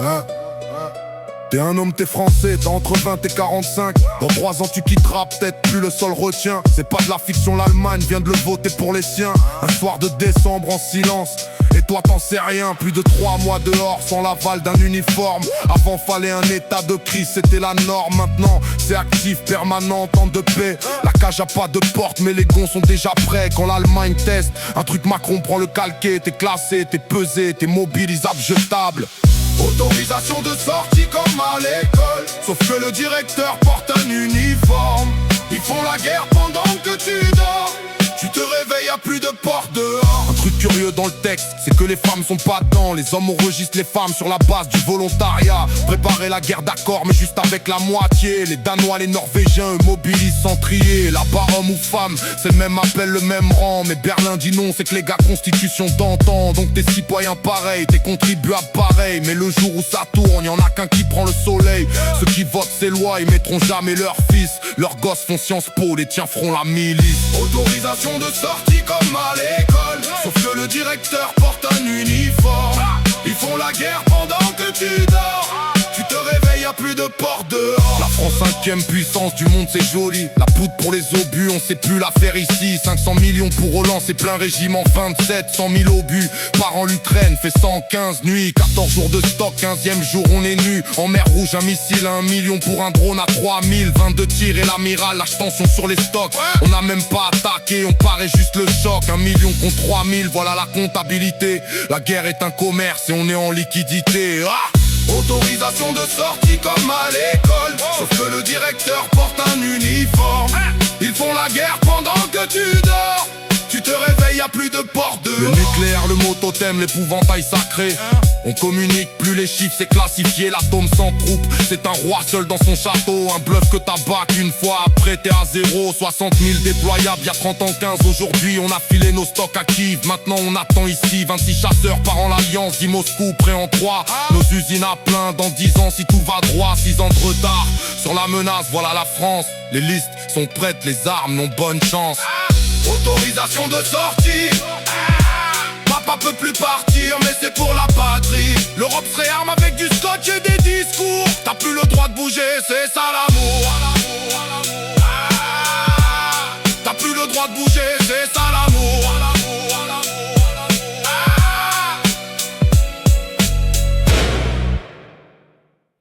Hein? T'es un homme, t'es français, t'as entre 20 et 45. Dans 3 ans tu quitteras, peut-être plus le sol retient. C'est pas de la fiction, l'Allemagne vient de le voter pour les siens. Un soir de décembre en silence, et toi t'en sais rien. Plus de 3 mois dehors sans l'aval d'un uniforme. Avant fallait un état de crise, c'était la norme. Maintenant c'est actif, permanent, temps de paix. La cage a pas de porte mais les gonds sont déjà prêts. Quand l'Allemagne teste, un truc Macron prend le calqué. T'es classé, t'es pesé, t'es mobilisable, jetable. Autorisation de sortie comme à l'école. Sauf que le directeur porte un uniforme. Ils font la guerre pendant que tu dors. Tu te réveilles, y'a plus de porte dehors. Un truc curieux dans le texte, c'est que les femmes sont pas dedans. Les hommes enregistrent les femmes sur la base du volontariat. Préparer la guerre d'accord mais juste avec la moitié. Les Danois, les Norvégiens, eux mobilisent sans trier. Là-bas homme ou femme, c'est le même appel, le même rang. Mais Berlin dit non, c'est que les gars constitution d'antan. Donc t'es citoyen pareil, t'es contribuable pareil. Mais le jour où ça tourne, y'en a qu'un qui prend le soleil. Ceux qui votent ces lois, ils mettront jamais leur fils. Leurs gosses font Sciences Po, les tiens feront la milice. Autorisation de sortie comme à l'école. Sauf que le directeur porte un uniforme. Ils font la guerre pendant que tu dors. Tu te réveilles, y'a plus de porte dehors. La France 5ème puissance du monde, c'est joli. La poudre pour les obus, on sait plus la faire ici. 500 millions pour relancer plein régime en 27. 100 000 obus par an, l'Ukraine fait 115 nuits. 14 jours de stock, 15e jour on est nu. En mer Rouge, un missile à 1 million pour un drone à 3000. 22 tirs et l'amiral lâche tension sur les stocks. On n'a même pas attaqué, on paraît juste le choc. 1 million contre 3000, voilà la comptabilité. La guerre est un commerce et on est en liquidité. Autorisation de sortie comme à l'école. Sauf que le directeur porte un uniforme. Ils font la guerre pendant que tu dors. Tu te réveilles, y'a plus de porte dehors. Le nucléaire, le mot totem, l'épouvantail sacré. On communique, plus les chiffres, c'est classifié. L'atome sans troupe, c'est un roi seul dans son château. Un bluff que t'abaques une fois, après t'es à zéro. 60 000 déployables, y'a 30 ans 15. Aujourd'hui on a filé nos stocks à Kiev. Maintenant on attend ici, 26 chasseurs par an l'alliance. Dit Moscou, prêt en 3. Nos usines à plein, dans 10 ans si tout va droit. 6 ans de retard, sur la menace, voilà la France. Les listes sont prêtes, les armes n'ont bonne chance. Autorisation de sortie. Papa peut plus partir mais c'est pour la patrie. L'Europe se réarme avec du scotch et des discours. T'as plus le droit de bouger, c'est ça l'amour. T'as plus le droit de bouger, c'est ça